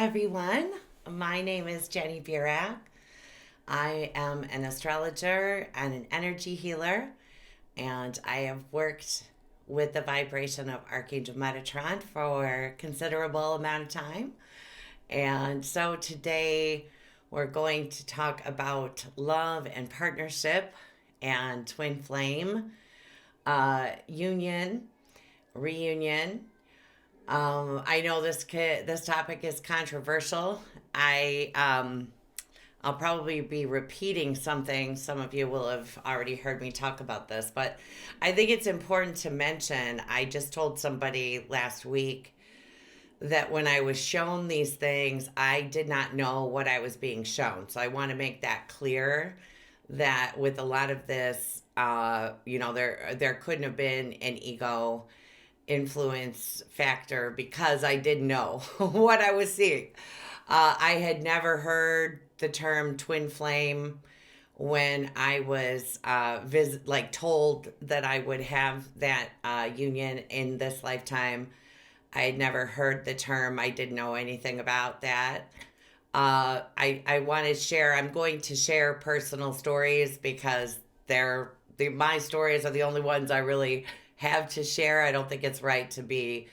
everyone. My name is Jenny Burak. I am an astrologer and an energy healer, and I have worked with the vibration of Archangel Metatron for a considerable amount of time. And so today we're going to talk about love and partnership and twin flame, union, reunion. I know this topic is controversial. I'll probably be repeating something. Some of you will have already heard me talk about this, but I think it's important to mention. I just told somebody last week that when I was shown these things, I did not know what I was being shown. So I want to make that clear that with a lot of this, there couldn't have been an ego influence factor because I didn't know what I was seeing. I had never heard the term twin flame when I was told that I would have that union in this lifetime. I had never heard the term. I didn't know anything about that. I want to share. I'm going to share personal stories because my stories are the only ones I really have to share. I don't think it's right to be,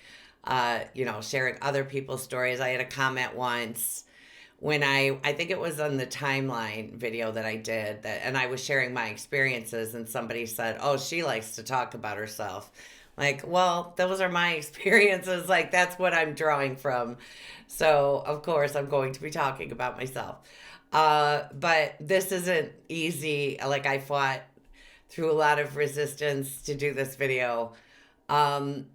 sharing other people's stories. I had a comment once when I think it was on the timeline video that I did and I was sharing my experiences and somebody said, "Oh, she likes to talk about herself." Like, well, those are my experiences. Like, that's what I'm drawing from. So, of course, I'm going to be talking about myself. But this isn't easy. Like, I fought through a lot of resistance to do this video. And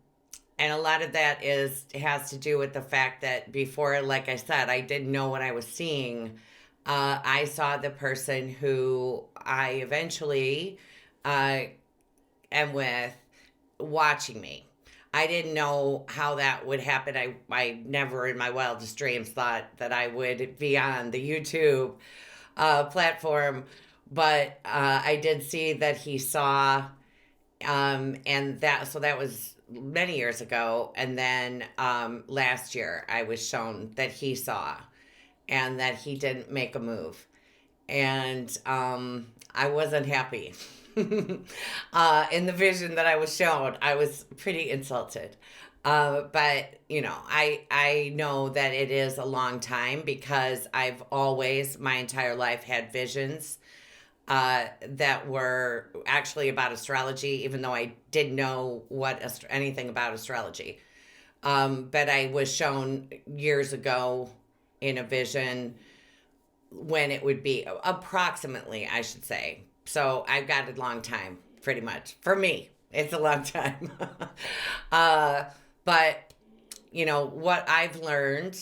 a lot of that has to do with the fact that before, like I said, I didn't know what I was seeing. I saw the person who I eventually am with watching me. I didn't know how that would happen. I never in my wildest dreams thought that I would be on the YouTube platform. But I did see that he saw, and that was many years ago. And then last year, I was shown that he saw, and that he didn't make a move, and I wasn't happy. In the vision that I was shown, I was pretty insulted. But I know that it is a long time because I've always, my entire life, had visions that were actually about astrology, even though I didn't know anything about astrology. But I was shown years ago in a vision when it would be approximately, I should say. So I've got a long time, pretty much. For me, it's a long time. But, what I've learned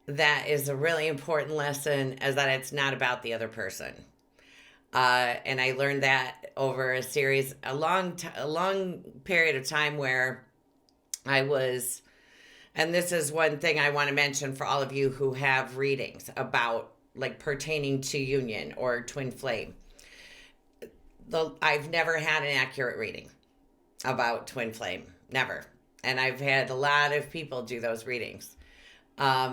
that is a really important lesson is that it's not about the other person. And I learned that over a long period of time where I was, and this is one thing I want to mention for all of you who have readings about, like, pertaining to union or twin flame. I've never had an accurate reading about twin flame, never. And I've had a lot of people do those readings.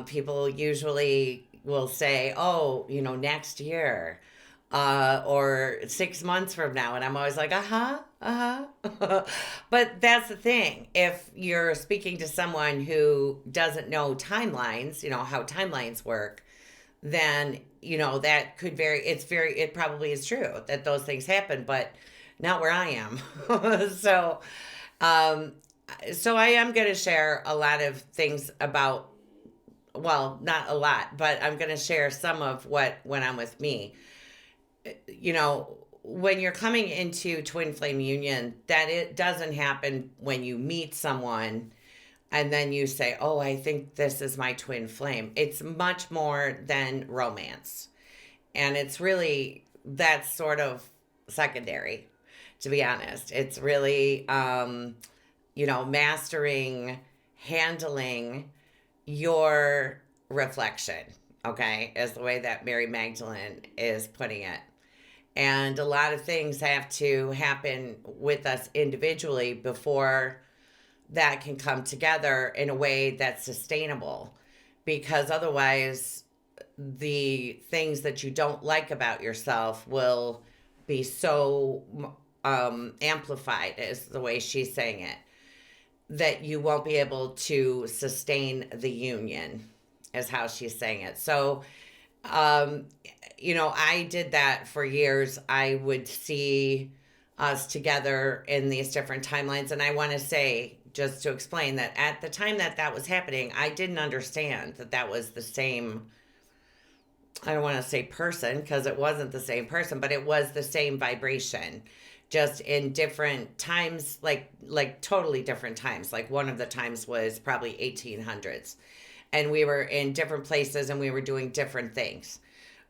People usually will say, "Oh, next year." Or 6 months from now. And I'm always like, But that's the thing. If you're speaking to someone who doesn't know timelines, how timelines work, then, that could it probably is true that those things happen, but not where I am. So, so I am going to share a lot of things about, well, not a lot, but I'm going to share some of what went on with me. When you're coming into twin flame union, that it doesn't happen when you meet someone and then you say, "Oh, I think this is my twin flame." It's much more than romance. And it's really, that's sort of secondary, to be honest. It's really, mastering, handling your reflection, okay, is the way that Mary Magdalene is putting it. And a lot of things have to happen with us individually before that can come together in a way that's sustainable. because otherwise the things that you don't like about yourself will be so amplified, is the way she's saying it, that you won't be able to sustain the union, is how she's saying it. So, um, I did that for years. I would see us together in these different timelines. And I want to say, just to explain, that at the time that that was happening, I didn't understand that that was the same. I don't want to say person, because it wasn't the same person, but it was the same vibration, just in different times, like totally different times. Like one of the times was probably 1800s, and we were in different places and we were doing different things.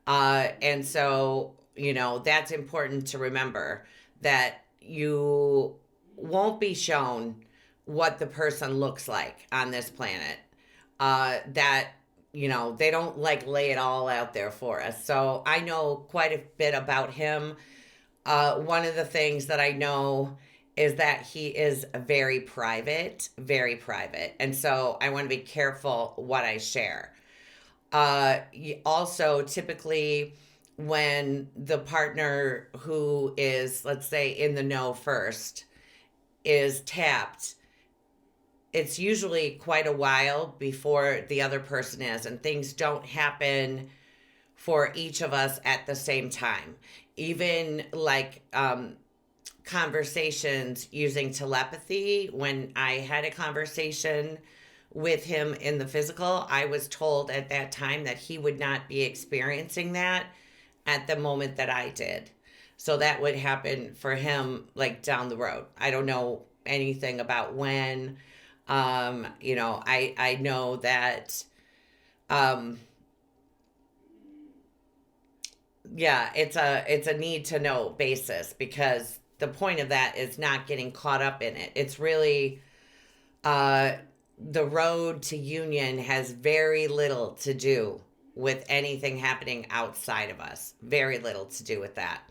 And so, that's important to remember, that you won't be shown what the person looks like on this planet. That, they don't like lay it all out there for us. So I know quite a bit about him. One of the things that I know is that he is very private, very private. And so I want to be careful what I share. Also, typically, when the partner who is, let's say, in the know first is tapped, it's usually quite a while before the other person is, and things don't happen for each of us at the same time. Even like conversations using telepathy, when I had a conversation with him in the physical, I was told at that time that he would not be experiencing that at the moment that I did. So that would happen for him like down the road. I don't know anything about when. I know that yeah, it's a need to know basis, because the point of that is not getting caught up in it. It's really the road to union has very little to do with anything happening outside of us. Very little to do with that.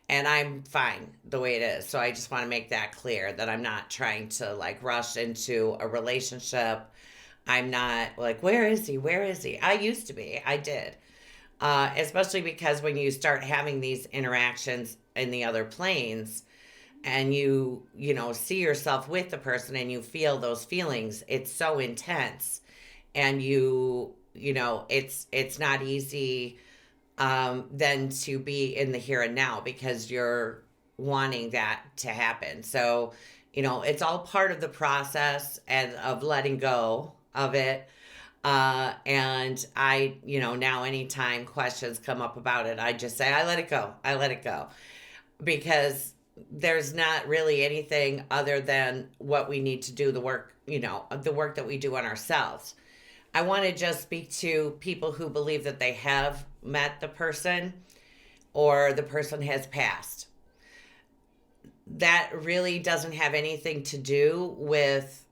And I'm fine the way it is. So I just want to make that clear, that I'm not trying to like rush into a relationship. I'm not like, where is he? Where is he? I used to be. I did. Especially because when you start having these interactions in the other planes, and you see yourself with the person and you feel those feelings, it's so intense. And it's not easy than to be in the here and now, because you're wanting that to happen. So, it's all part of the process and of letting go of it. And I, now anytime questions come up about it, I just say, I let it go. I let it go. Because there's not really anything other than what we need to do, the work, the work that we do on ourselves. I want to just speak to people who believe that they have met the person or the person has passed. That really doesn't have anything to do with,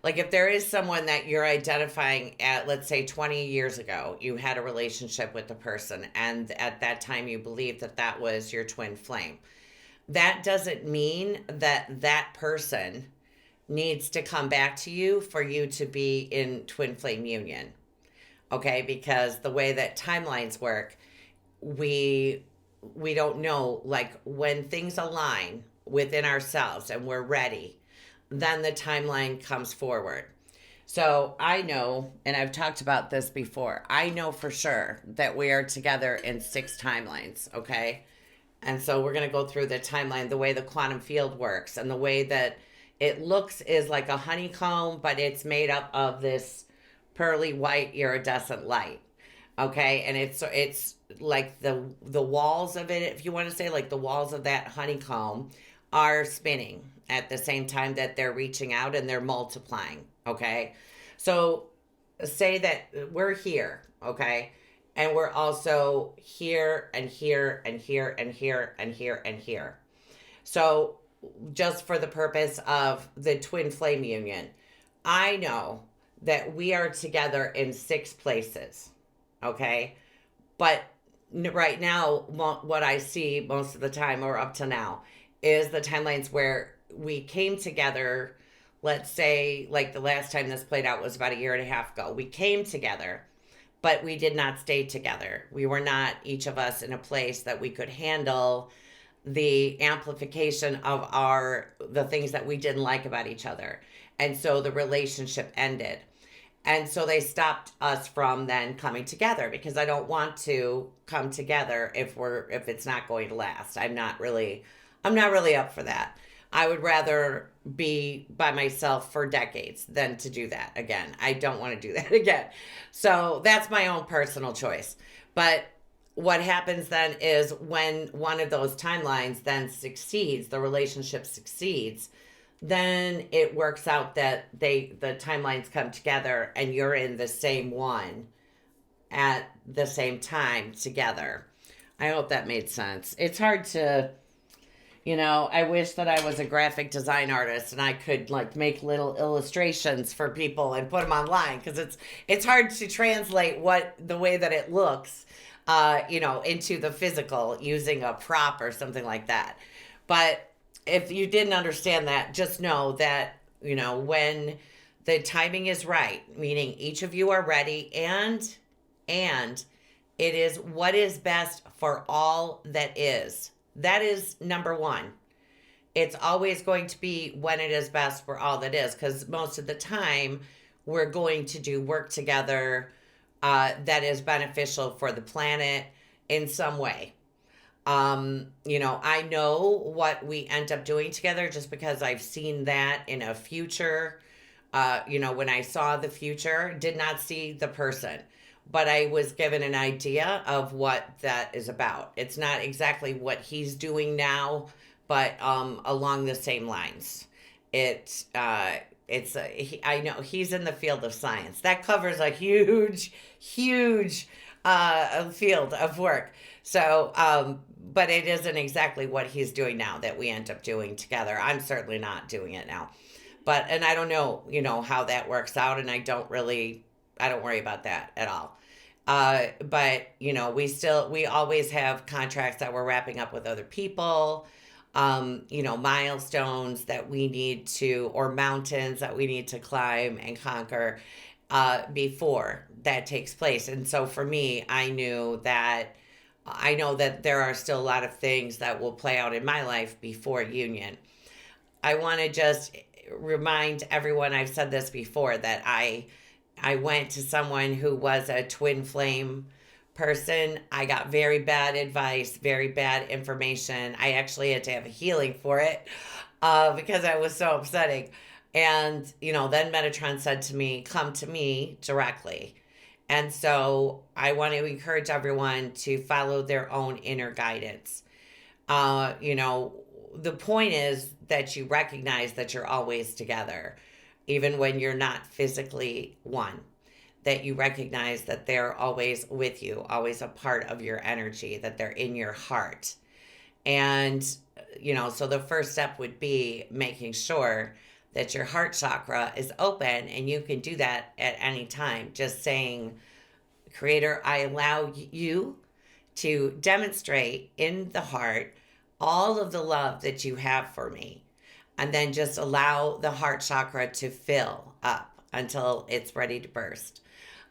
like, if there is someone that you're identifying at, let's say 20 years ago, you had a relationship with the person, and at that time you believed that that was your twin flame. That doesn't mean that that person needs to come back to you for you to be in twin flame union. Okay? Because the way that timelines work, we don't know, like, when things align within ourselves and we're ready, then the timeline comes forward. So I know, and I've talked about this before, I know for sure that we are together in 6 timelines, okay? And so we're going to go through the timeline, the way the quantum field works, and the way that it looks is like a honeycomb, but it's made up of this pearly white iridescent light. Okay, and it's like the walls of it, if you want to say, like, the walls of that honeycomb are spinning at the same time that they're reaching out and they're multiplying. Okay, so say that we're here, okay, and we're also here and here and here and here and here and here. So just for the purpose of the twin flame union, I know that we are together in 6 places. Okay, but right now, what I see most of the time, or up to now, is the timelines where we came together let's say, like the last time this played out was about a year and a half ago. We came together, but we did not stay together. We were not, each of us, in a place that we could handle the amplification of the things that we didn't like about each other. And so the relationship ended. And so they stopped us from then coming together, because I don't want to come together if it's not going to last. I'm not really up for that. I would rather be by myself for decades than to do that again. I don't want to do that again. So that's my own personal choice. But what happens then is when one of those timelines then succeeds, the relationship succeeds, then it works out that the timelines come together and you're in the same one at the same time together. I hope that made sense. It's hard to, I wish that I was a graphic design artist and I could like make little illustrations for people and put them online, because it's hard to translate the way that it looks, into the physical using a prop or something like that. But if you didn't understand that, just know that, when the timing is right, meaning each of you are ready, and it is what is best for all that is. That is number one. It's always going to be when it is best for all that is, because most of the time we're going to do work together that is beneficial for the planet in some way. I know what we end up doing together just because I've seen that in a future. When I saw the future, did not see the person, but I was given an idea of what that is about. It's not exactly what he's doing now, but along the same lines. I know he's in the field of science. That covers a huge field of work. So, but it isn't exactly what he's doing now that we end up doing together. I'm certainly not doing it now. And I don't know, how that works out, and I don't worry about that at all. But we always have contracts that we're wrapping up with other people, milestones that we need to, or mountains that we need to climb and conquer, before that takes place. And so for me, I know that there are still a lot of things that will play out in my life before union. I want to just remind everyone, I've said this before, that I went to someone who was a twin flame person. I got very bad advice, very bad information. I actually had to have a healing for it because I was so upsetting. And, then Metatron said to me, come to me directly. And so I want to encourage everyone to follow their own inner guidance. The point is that you recognize that you're always together, even when you're not physically one, that you recognize that they're always with you, always a part of your energy, that they're in your heart. And, so the first step would be making sure that your heart chakra is open, and you can do that at any time. Just saying, Creator, I allow you to demonstrate in the heart all of the love that you have for me. And then just allow the heart chakra to fill up until it's ready to burst.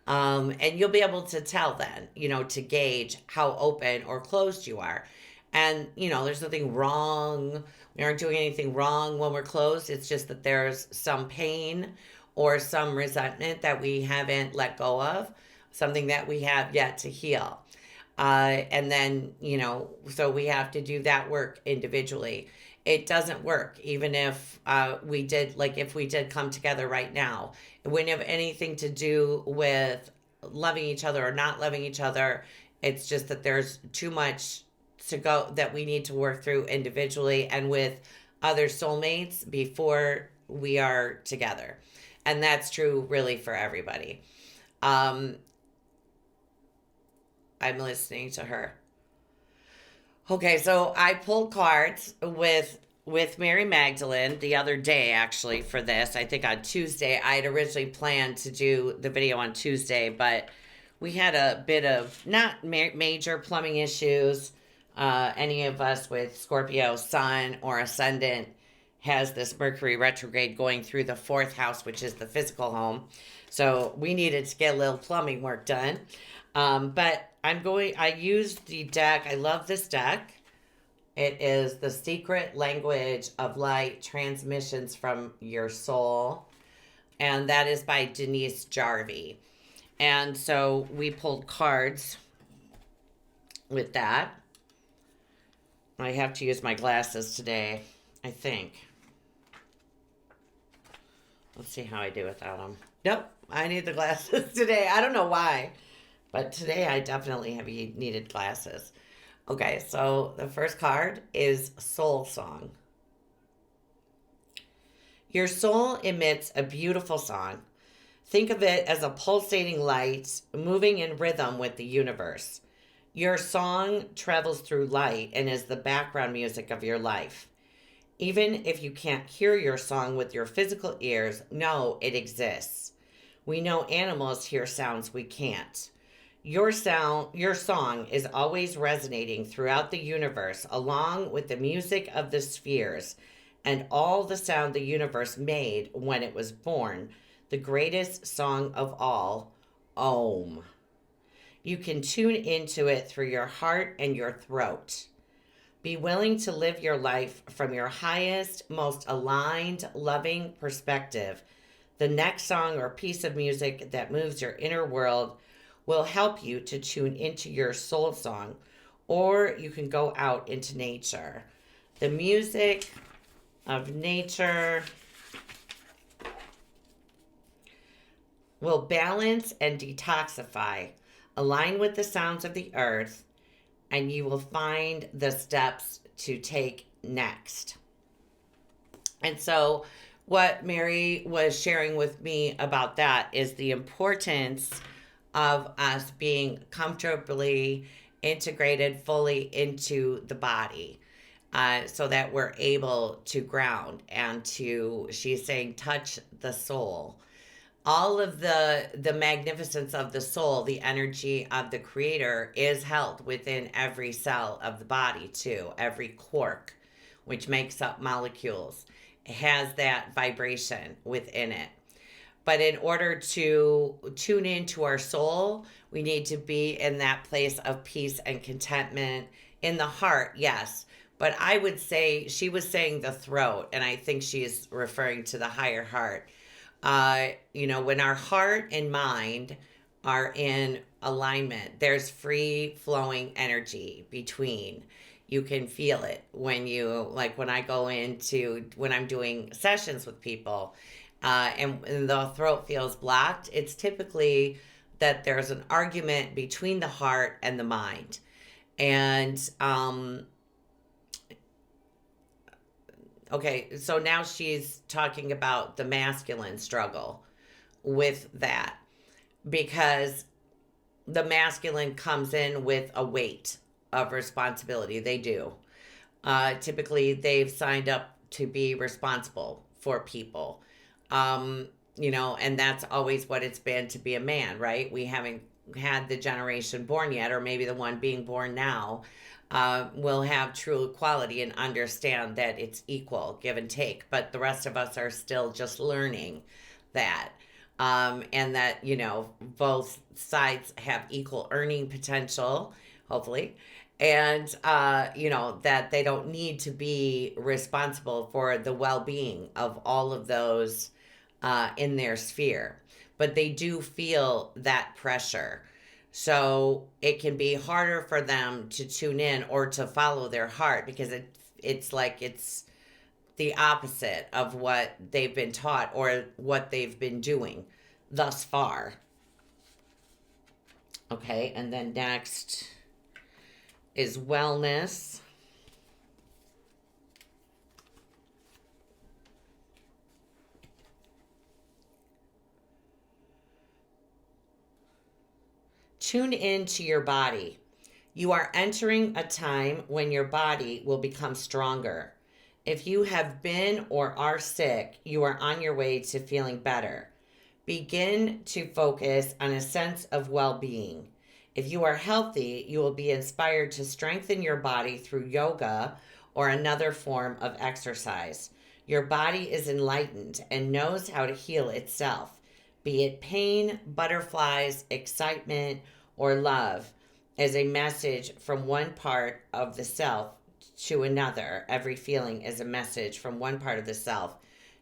And you'll be able to tell then, to gauge how open or closed you are. And, there's nothing wrong. We aren't doing anything wrong when we're closed. It's just that there's some pain or some resentment that we haven't let go of, something that we have yet to heal. And then, so we have to do that work individually. It doesn't work, even if we did come together right now. It wouldn't have anything to do with loving each other or not loving each other. It's just that there's too much to go that we need to work through individually and with other soulmates before we are together. And that's true really for everybody. I'm listening to her. Okay, so I pulled cards with Mary Magdalene the other day, actually, for this. I think on Tuesday. I had originally planned to do the video on Tuesday, but we had a bit of not major plumbing issues. Any of us with Scorpio sun or ascendant has this Mercury retrograde going through the fourth house, which is the physical home. So we needed to get a little plumbing work done. But I used the deck. I love this deck. It is The Secret Language of Light Transmissions from Your Soul. And that is by Denise Jarvee. And so we pulled cards with that. I have to use my glasses today, I think. Let's see how I do without them. Nope, I need the glasses today. I don't know why, but today I definitely have needed glasses. Okay, so the first card is Soul Song. Your soul emits a beautiful song. Think of it as a pulsating light moving in rhythm with the universe. Your song travels through light and is the background music of your life. Even if you can't hear your song with your physical ears, know it exists. We know animals hear sounds we can't. Your song is always resonating throughout the universe, along with the music of the spheres and all the sound the universe made when it was born, the greatest song of all, Om. You can tune into it through your heart and your throat. Be willing to live your life from your highest, most aligned, loving perspective. The next song or piece of music that moves your inner world will help you to tune into your soul song, or you can go out into nature. The music of nature will balance and detoxify, align with the sounds of the earth, and you will find the steps to take next. And so what Mary was sharing with me about that is the importance of us being comfortably integrated fully into the body, so that we're able to ground and to, she's saying, touch the soul. All of the magnificence of the soul, the energy of the creator, is held within every cell of the body too. Every quark, which makes up molecules, has that vibration within it. But in order to tune into our soul, we need to be in that place of peace and contentment in the heart, yes. But I would say, she was saying the throat, and I think she's referring to the higher heart. When our heart and mind are in alignment, there's free flowing energy between. You can feel it when I'm doing sessions with people, and the throat feels blocked. It's typically that there's an argument between the heart and the mind. And, okay, so now she's talking about the masculine struggle with that, because the masculine comes in with a weight of responsibility. They do. Typically, they've signed up to be responsible for people. And that's always what it's been to be a man, right? We haven't had the generation born yet, or maybe the one being born now, will have true equality and understand that it's equal, give and take. But the rest of us are still just learning that. And that, both sides have equal earning potential, hopefully. And, that they don't need to be responsible for the well-being of all of those in their sphere. But they do feel that pressure. So it can be harder for them to tune in or to follow their heart, because it's like it's the opposite of what they've been taught or what they've been doing thus far. Okay, and then next is wellness. Tune into your body. You are entering a time when your body will become stronger. If you have been or are sick, you are on your way to feeling better. Begin to focus on a sense of well-being. If you are healthy, you will be inspired to strengthen your body through yoga or another form of exercise. Your body is enlightened and knows how to heal itself, be it pain, butterflies, excitement, or love, as a message from one part of the self to another. Every feeling is a message from one part of the self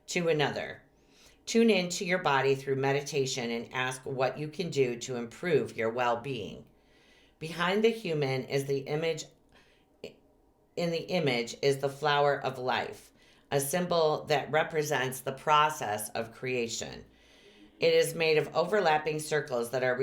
to another. Tune into your body through meditation and ask what you can do to improve your well being. Behind the human is the image. In the image is the flower of life, a symbol that represents the process of creation. It is made of overlapping circles that are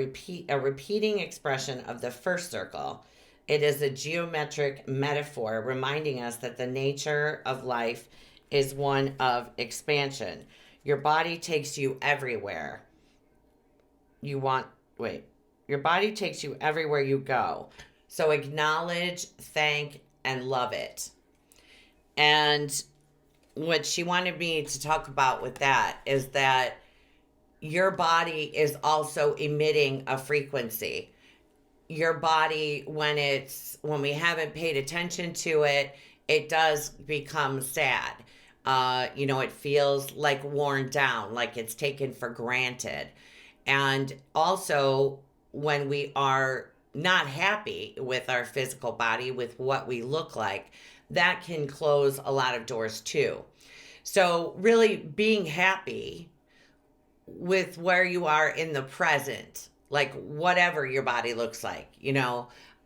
a repeating expression of the first circle. It is a geometric metaphor reminding us that the nature of life is one of expansion. Your body takes you everywhere. Your body takes you everywhere you go. So acknowledge, thank, and love it. And what she wanted me to talk about with that is that your body is also emitting a frequency. Your body, when we haven't paid attention to it, it does become sad. It feels like worn down, like it's taken for granted. And also, when we are not happy with our physical body, with what we look like, that can close a lot of doors too. So, really being happy with where you are in the present, like whatever your body looks like,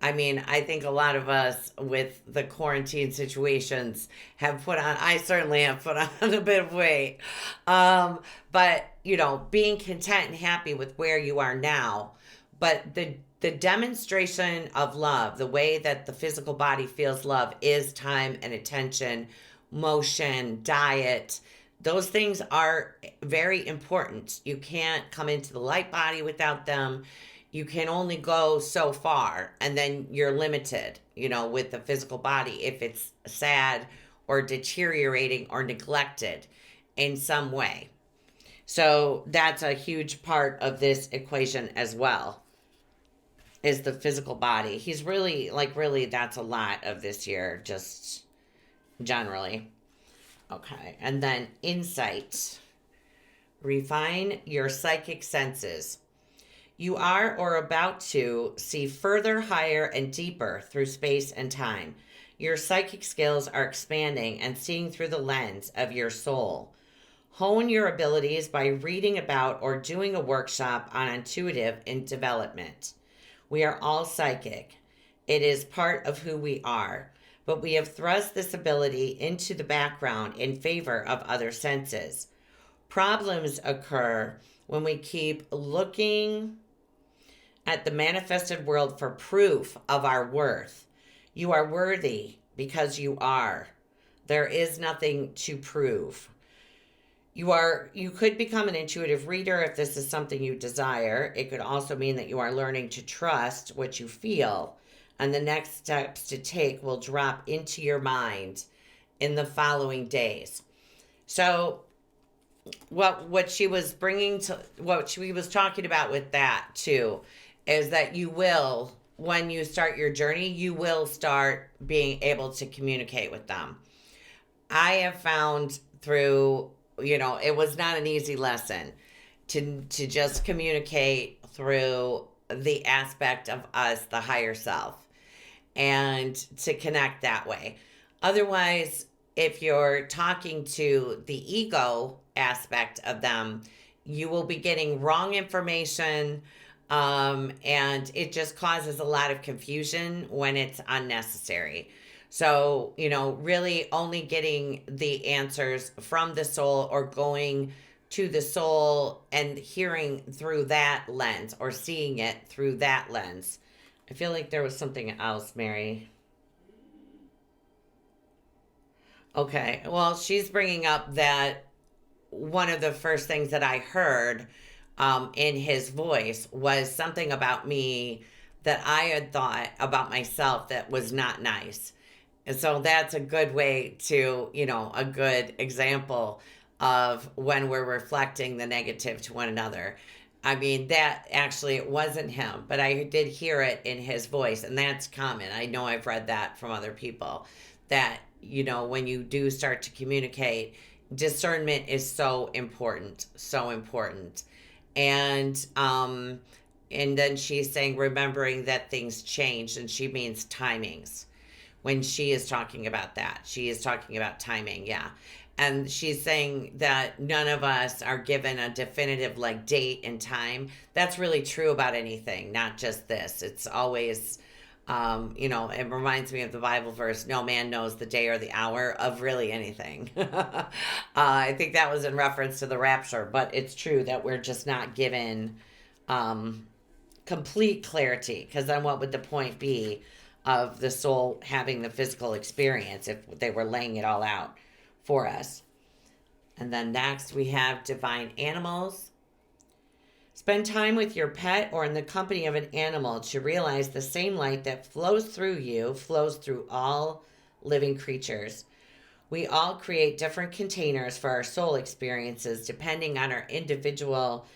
I think a lot of us with the quarantine situations I certainly have put on a bit of weight. But, being content and happy with where you are now. But the demonstration of love, the way that the physical body feels love, is time and attention, motion, diet. Those things are very important. You can't come into the light body without them. You can only go so far, and then you're limited, with the physical body if it's sad or deteriorating or neglected in some way. So that's a huge part of this equation as well, is the physical body. He's really, that's a lot of this year, just generally. Okay, and then insight. Refine your psychic senses. You are or about to see further, higher, and deeper through space and time. Your psychic skills are expanding and seeing through the lens of your soul. Hone your abilities by reading about or doing a workshop on intuitive in development. We are all psychic. It is part of who we are. But we have thrust this ability into the background in favor of other senses. Problems occur when we keep looking at the manifested world for proof of our worth. You are worthy because you are. There is nothing to prove. You could become an intuitive reader if this is something you desire. It could also mean that you are learning to trust what you feel, and the next steps to take will drop into your mind in the following days. So what she was talking about with that too is that you will, when you start your journey, you will start being able to communicate with them. I have found through, it was not an easy lesson to just communicate through the aspect of us, the higher self, and to connect that way. Otherwise, if you're talking to the ego aspect of them, you will be getting wrong information, and it just causes a lot of confusion when it's unnecessary. So, really only getting the answers from the soul, or going to the soul and hearing through that lens, or seeing it through that lens. I feel like there was something else, Mary. Okay, well, she's bringing up that one of the first things that I heard in his voice was something about me that I had thought about myself that was not nice. And so that's a good way to, a good example of when we're reflecting the negative to one another. I mean, that actually, it wasn't him, but I did hear it in his voice, and that's common. I know I've read that from other people, that, when you do start to communicate, discernment is so important, so important. And and then she's saying remembering that things change, and she means timings. When she is talking about that, she is talking about timing, yeah. And she's saying that none of us are given a definitive like date and time. That's really true about anything, not just this. It's always it reminds me of the Bible verse, no man knows the day or the hour of really anything. I think that was in reference to the rapture, but it's true that we're just not given um, complete clarity, because then what would the point be of the soul having the physical experience if they were laying it all out for us? And then next we have divine animals. Spend time with your pet or in the company of an animal to realize the same light that flows through you flows through all living creatures. We all create different containers for our soul experiences depending on our individual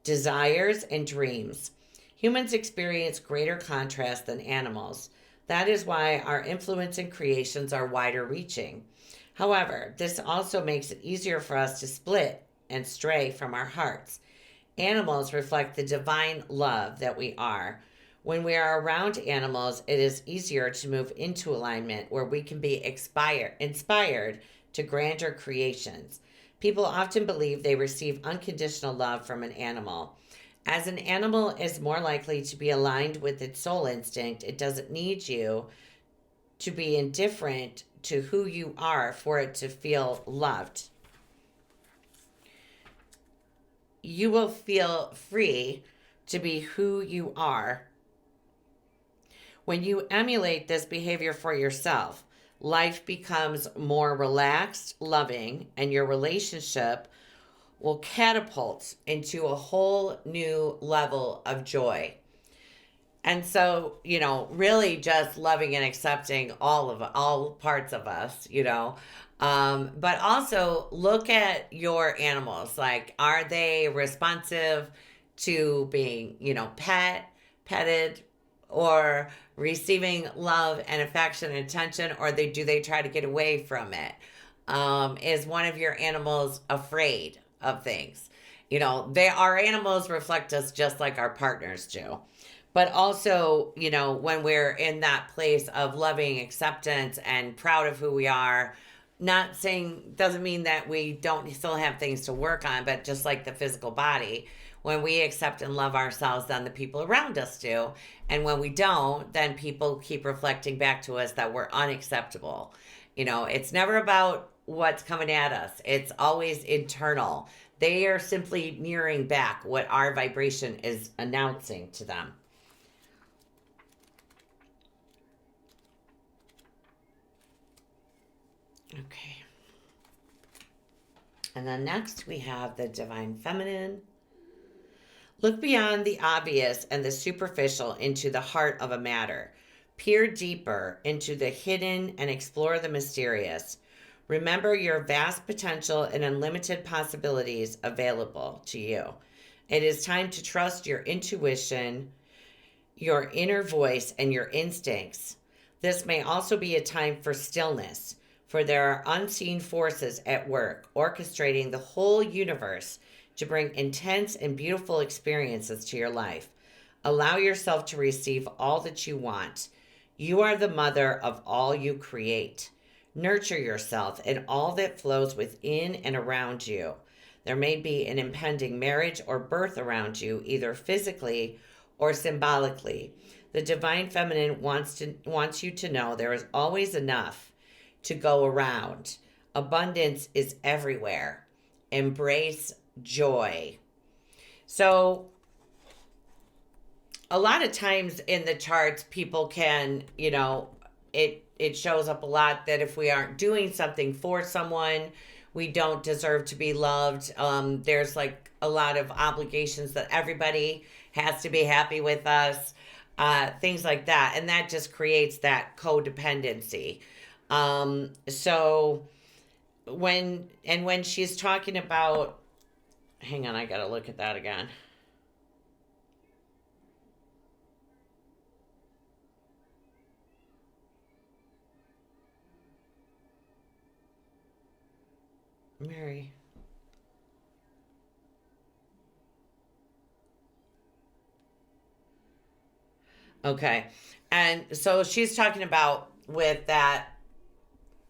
desires and dreams. Humans experience greater contrast than animals. That is why our influence and creations are wider reaching. However, this also makes it easier for us to split and stray from our hearts. Animals reflect the divine love that we are. When we are around animals, it is easier to move into alignment where we can be inspired to grander creations. People often believe they receive unconditional love from an animal. As an animal is more likely to be aligned with its soul instinct, it doesn't need you to be indifferent to who you are for it to feel loved. You will feel free to be who you are when you emulate this behavior for yourself. Life becomes more relaxed, loving, and your relationship will catapult into a whole new level of joy. And so, really just loving and accepting all parts of us, but also look at your animals. Like, are they responsive to being, petted, or receiving love and affection and attention, or do they try to get away from it? Is one of your animals afraid of things? Our animals reflect us just like our partners do. But also, when we're in that place of loving acceptance and proud of who we are, not saying, doesn't mean that we don't still have things to work on, but just like the physical body, when we accept and love ourselves, then the people around us do. And when we don't, then people keep reflecting back to us that we're unacceptable. It's never about what's coming at us, it's always internal. They are simply mirroring back what our vibration is announcing to them. Okay. And then next we have the Divine Feminine. Look beyond the obvious and the superficial into the heart of a matter. Peer deeper into the hidden and explore the mysterious. Remember your vast potential and unlimited possibilities available to you. It is time to trust your intuition, your inner voice, and your instincts. This may also be a time for stillness, for there are unseen forces at work, orchestrating the whole universe to bring intense and beautiful experiences to your life. Allow yourself to receive all that you want. You are the mother of all you create. Nurture yourself and all that flows within and around you. There may be an impending marriage or birth around you, either physically or symbolically. The Divine Feminine wants you to know there is always enough to go around. Abundance is everywhere. Embrace joy. So a lot of times in the charts, people can, it shows up a lot that if we aren't doing something for someone, we don't deserve to be loved. There's like a lot of obligations that everybody has to be happy with us, things like that. And that just creates that codependency. So when she's talking about, hang on, I got to look at that again. Mary. Okay. And so she's talking about with that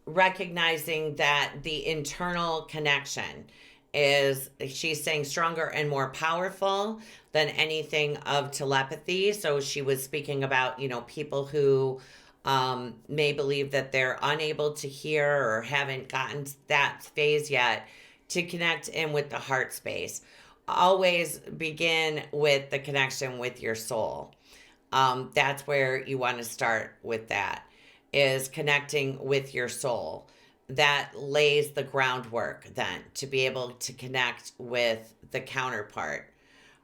recognizing that the internal connection is, she's saying, stronger and more powerful than anything of telepathy. So she was speaking about, people who may believe that they're unable to hear or haven't gotten to that phase yet, to connect in with the heart space. Always begin with the connection with your soul. That's where you want to start with that, is connecting with your soul. That lays the groundwork then to be able to connect with the counterpart.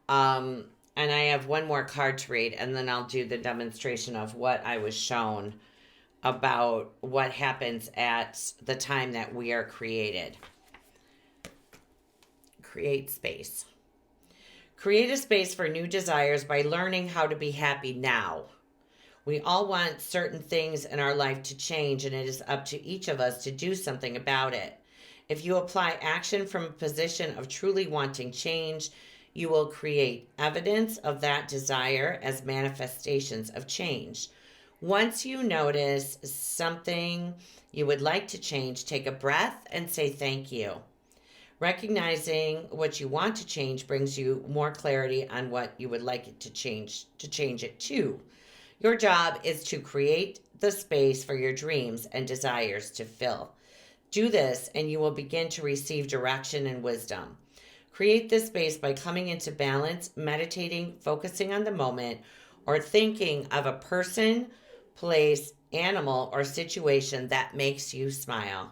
And I have one more card to read, and then I'll do the demonstration of what I was shown about what happens at the time that we are created. Create space. Create a space for new desires by learning how to be happy now. We all want certain things in our life to change, and it is up to each of us to do something about it. If you apply action from a position of truly wanting change, you will create evidence of that desire as manifestations of change. Once you notice something you would like to change, take a breath and say thank you. Recognizing what you want to change brings you more clarity on what you would like it to change it to. Your job is to create the space for your dreams and desires to fill. Do this and you will begin to receive direction and wisdom. Create this space by coming into balance, meditating, focusing on the moment, or thinking of a person, place, animal, or situation that makes you smile.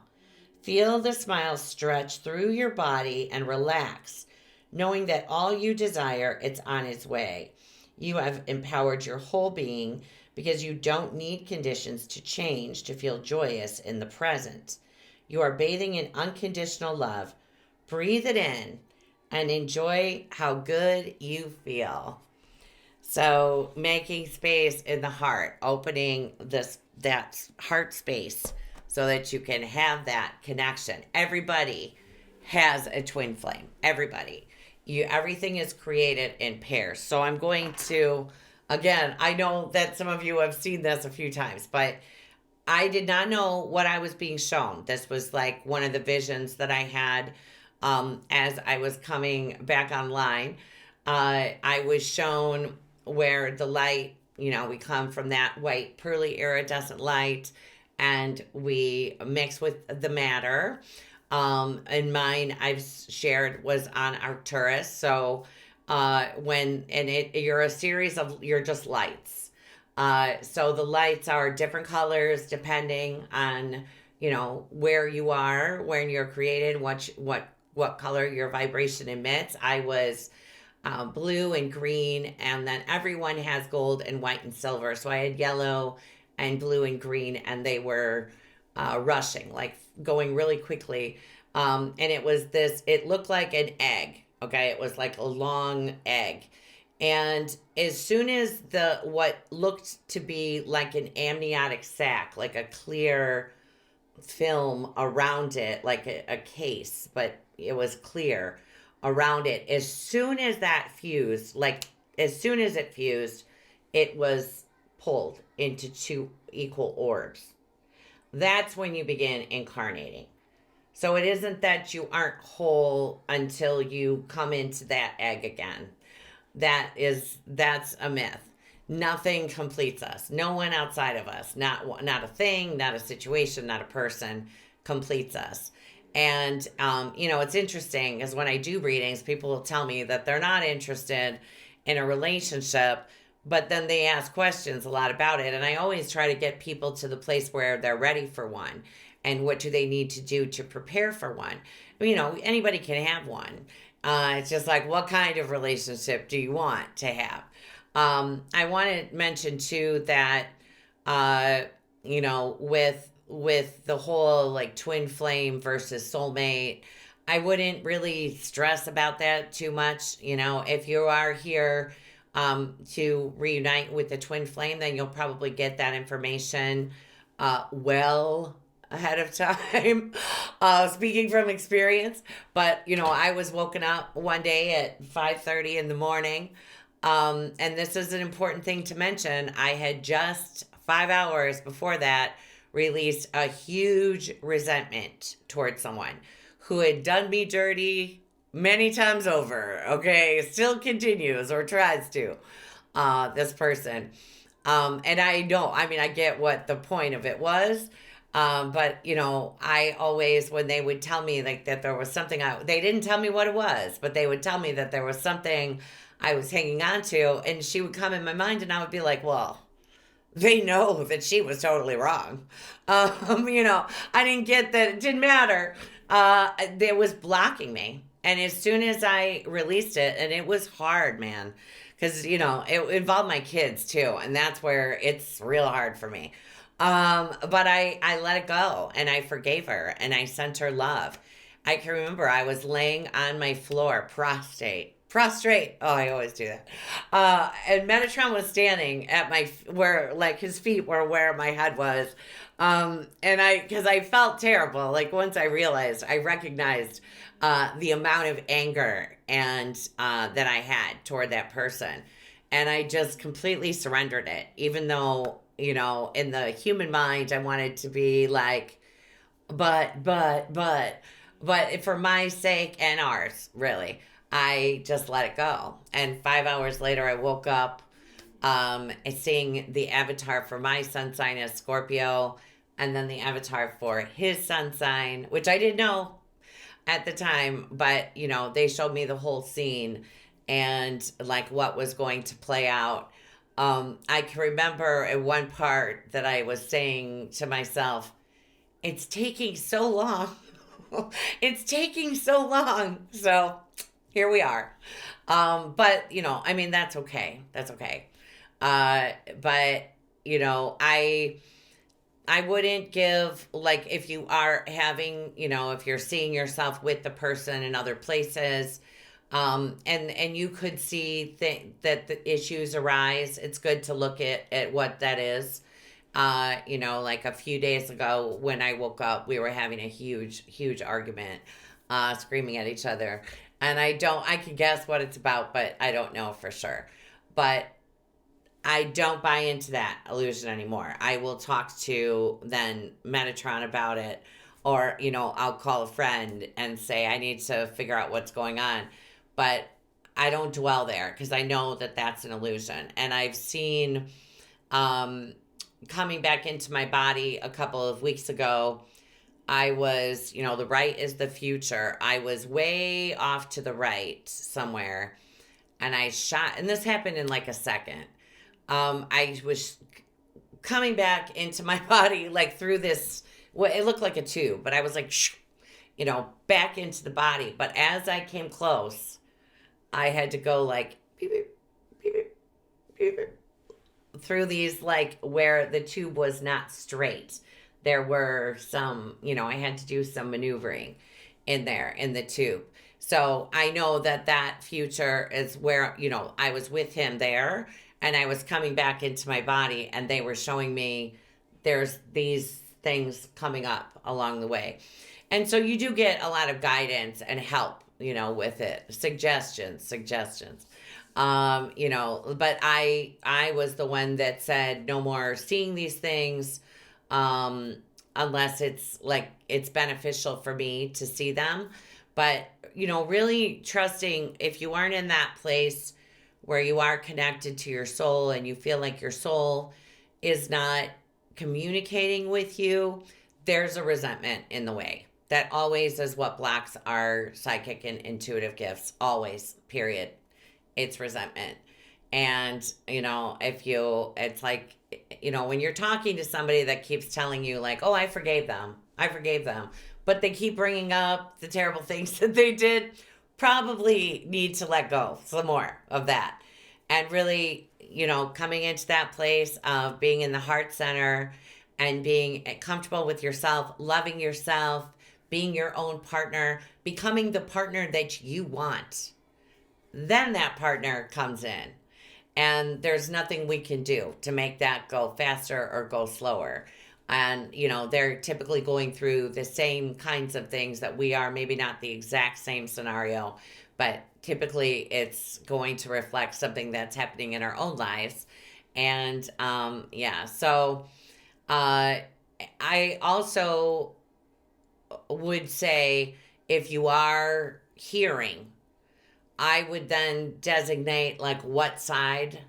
Feel the smile stretch through your body and relax, knowing that all you desire, it's on its way. You have empowered your whole being because you don't need conditions to change to feel joyous in the present. You are bathing in unconditional love. Breathe it in and enjoy how good you feel. So making space in the heart, opening that heart space so that you can have that connection. Everybody has a twin flame. Everybody. Everything is created in pairs. So I'm going to, again, I know that some of you have seen this a few times, but I did not know what I was being shown. This was like one of the visions that I had as I was coming back online. I was shown where the light, we come from that white pearly iridescent light and we mix with the matter. And mine I've shared was on Arcturus. So you're a series of, you're just lights. So the lights are different colors depending on, where you are, when you're created, what color your vibration emits. I was blue and green, and then everyone has gold and white and silver. So I had yellow and blue and green, and they were rushing, like going really quickly. And it looked like an egg. Okay. It was like a long egg. And as soon as what looked to be like an amniotic sac, like a clear film around it, like a case, but it was clear around it. As soon as that fused, it was pulled into two equal orbs. That's when you begin incarnating. So it isn't that you aren't whole until you come into that egg again. That's a myth. Nothing completes us. No one outside of us, not a thing, not a situation, not a person completes us. And, it's interesting because when I do readings, people will tell me that they're not interested in a relationship, but then they ask questions a lot about it. And I always try to get people to the place where they're ready for one. And what do they need to do to prepare for one? Anybody can have one. It's just like, what kind of relationship do you want to have? I want to mention too that, with the whole like twin flame versus soulmate, I wouldn't really stress about that too much. If you are here to reunite with the twin flame, then you'll probably get that information well ahead of time. Speaking from experience, but I was woken up one day at 5:30 in the morning. And this is an important thing to mention. I had just 5 hours before that released a huge resentment towards someone who had done me dirty many times over. Okay, still continues or tries to. This person. And I know, I mean, I get what the point of it was. But I always, when they would tell me like that there was something, they didn't tell me what it was, but they would tell me that there was something I was hanging on to, and she would come in my mind, and I would be like, well, they know that she was totally wrong. I didn't get that. It didn't matter. It was blocking me. And as soon as I released it, and it was hard, man, because, it involved my kids too. And that's where it's real hard for me. But I let it go, and I forgave her, and I sent her love. I can remember I was laying on my floor, prostrate. Oh, I always do that. And Metatron was standing at where, like, his feet were where my head was. Because I felt terrible. Like, once I recognized the amount of anger and that I had toward that person. And I just completely surrendered it, even though, in the human mind, I wanted to be like, but for my sake and ours, really, I just let it go. And 5 hours later, I woke up seeing the avatar for my sun sign as Scorpio, and then the avatar for his sun sign, which I didn't know at the time, but they showed me the whole scene and like what was going to play out. I can remember at one part that I was saying to myself, it's taking so long. It's taking so long. So here we are. But, I mean, that's okay. That's okay. But, I wouldn't give, like, if you are having, if you're seeing yourself with the person in other places, and you could see that the issues arise, it's good to look at what that is. Like a few days ago when I woke up, we were having a huge argument, screaming at each other. And I can guess what it's about, but I don't know for sure. But I don't buy into that illusion anymore. I will talk to then Metatron about it, or, I'll call a friend and say, I need to figure out what's going on. But I don't dwell there because I know that that's an illusion. And I've seen, coming back into my body a couple of weeks ago, I was, the right is the future. I was way off to the right somewhere, and I shot, and this happened in like a second. I was coming back into my body, like through this, well, it looked like a tube, but I was like, back into the body. But as I came close, I had to go like, beep, beep, beep, beep, beep, beep, through these, like, where the tube was not straight. There were some, I had to do some maneuvering in there in the tube. So I know that future is where, I was with him there, and I was coming back into my body, and they were showing me there's these things coming up along the way. And so you do get a lot of guidance and help, with it. Suggestions. But I was the one that said no more seeing these things, unless it's beneficial for me to see them. But, really trusting, if you aren't in that place where you are connected to your soul and you feel like your soul is not communicating with you, there's a resentment in the way. That always is what blocks our psychic and intuitive gifts. Always, period. It's resentment. And, it's like, when you're talking to somebody that keeps telling you like, oh, I forgave them, but they keep bringing up the terrible things that they did, probably need to let go some more of that. And really, coming into that place of being in the heart center and being comfortable with yourself, loving yourself, being your own partner, becoming the partner that you want. Then that partner comes in. And there's nothing we can do to make that go faster or go slower. And, you know, they're typically going through the same kinds of things that we are, maybe not the exact same scenario, but typically it's going to reflect something that's happening in our own lives. And yeah, so uh, I also would say if you are hearing, I would then designate like what side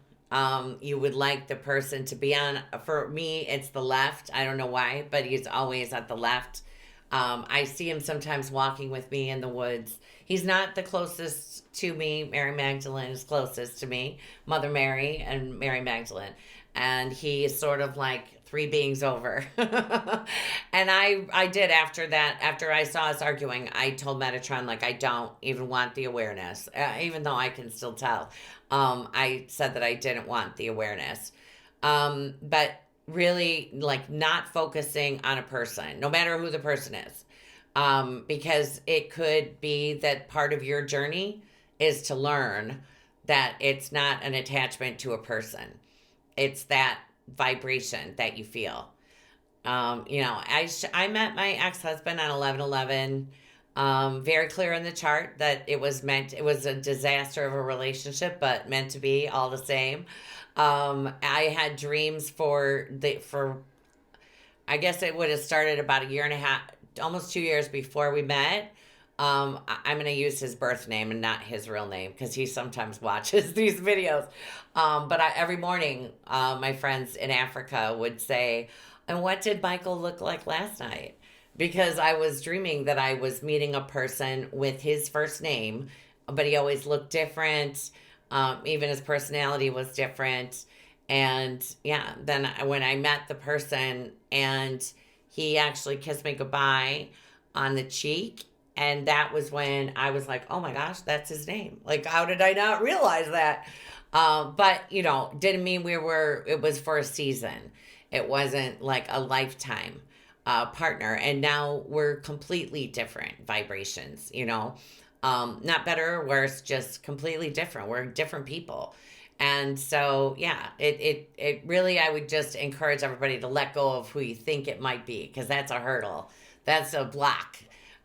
you would like the person to be on. For me, it's the left. I don't know why, but he's always at the left. I see him sometimes walking with me in the woods. He's not the closest to me. Mary Magdalene is closest to me, Mother Mary and Mary Magdalene. And he is sort of like three beings over. And I did after that, after I saw us arguing, I told Metatron, like, I don't even want the awareness, even though I can still tell. I said that I didn't want the awareness. But really, like, not focusing on a person, no matter who the person is. Because it could be that part of your journey is to learn that it's not an attachment to a person. It's that vibration that you feel. You know, I met my ex husband on 11/11. Very clear in the chart that it was a disaster of a relationship, but meant to be all the same. I had dreams for I guess it would have started about a year and a half, almost 2 years before we met. I'm going to use his birth name and not his real name because he sometimes watches these videos. But every morning, my friends in Africa would say, and what did Michael look like last night? Because I was dreaming that I was meeting a person with his first name, but he always looked different. Even his personality was different. And yeah, then when I met the person and he actually kissed me goodbye on the cheek, and that was when I was like, oh my gosh, that's his name. Like, how did I not realize that? But, you know, didn't mean it was for a season. It wasn't like a lifetime partner. And now we're completely different vibrations, you know, not better or worse, just completely different. We're different people. And so, yeah, it really, I would just encourage everybody to let go of who you think it might be, because that's a hurdle. That's a block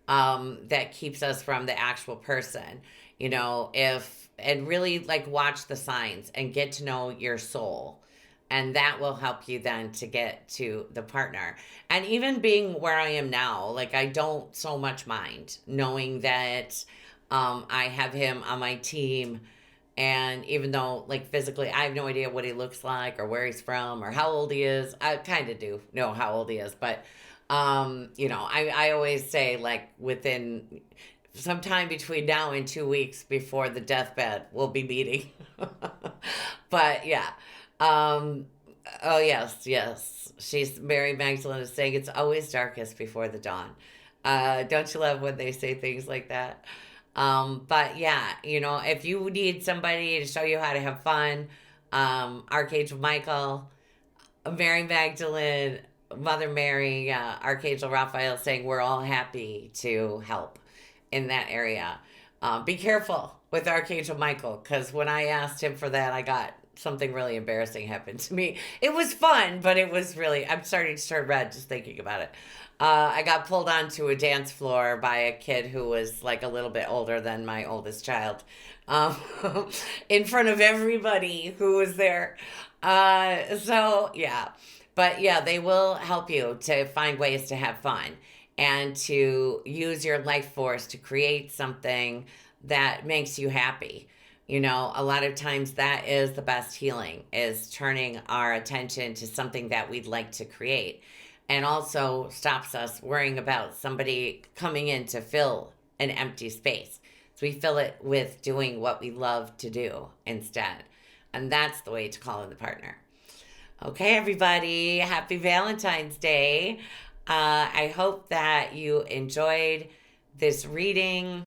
that keeps us from the actual person, you know, and really like watch the signs and get to know your soul. And that will help you then to get to the partner. And even being where I am now, like I don't so much mind knowing that I have him on my team. And even though, like, physically, I have no idea what he looks like or where he's from or how old he is, I kind of do know how old he is. But, you know, I always say, like, within sometime between now and 2 weeks before the deathbed, we'll be meeting. But, yeah. Um, oh, yes, yes. Mary Magdalene is saying it's always darkest before the dawn. Don't you love when they say things like that? But yeah, you know, if you need somebody to show you how to have fun, Archangel Michael, Mary Magdalene, Mother Mary, Archangel Raphael saying we're all happy to help in that area. Be careful with Archangel Michael, because when I asked him for that, I got something really embarrassing happened to me. It was fun, but it was really, I'm starting to turn red just thinking about it. I got pulled onto a dance floor by a kid who was like a little bit older than my oldest child, um, in front of everybody who was there. So, yeah. But yeah, they will help you to find ways to have fun and to use your life force to create something that makes you happy. You know, a lot of times that is the best healing, is turning our attention to something that we'd like to create, and also stops us worrying about somebody coming in to fill an empty space. So we fill it with doing what we love to do instead. And that's the way to call in the partner. Okay, everybody, happy Valentine's Day. I hope that you enjoyed this reading.